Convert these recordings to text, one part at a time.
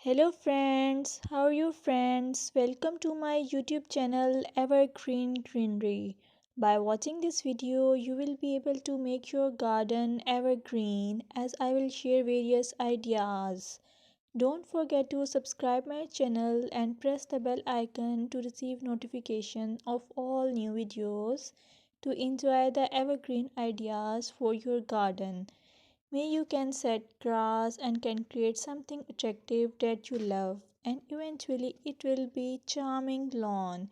Hello friends, how are you friends? Welcome to my YouTube channel Evergreen Greenery. By watching this video, you will be able to make your garden evergreen as I will share various ideas. Don't forget to subscribe my channel and press the bell icon to receive notification of all new videos to enjoy the evergreen ideas for your garden. May you can set grass and can create something attractive that you love and eventually it will be charming lawn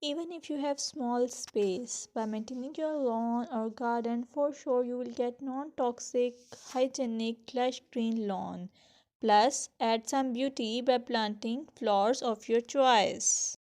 even if you have small space. By maintaining your lawn or garden, for sure you will get non-toxic hygienic lush green lawn. Plus add some beauty by planting flowers of your choice.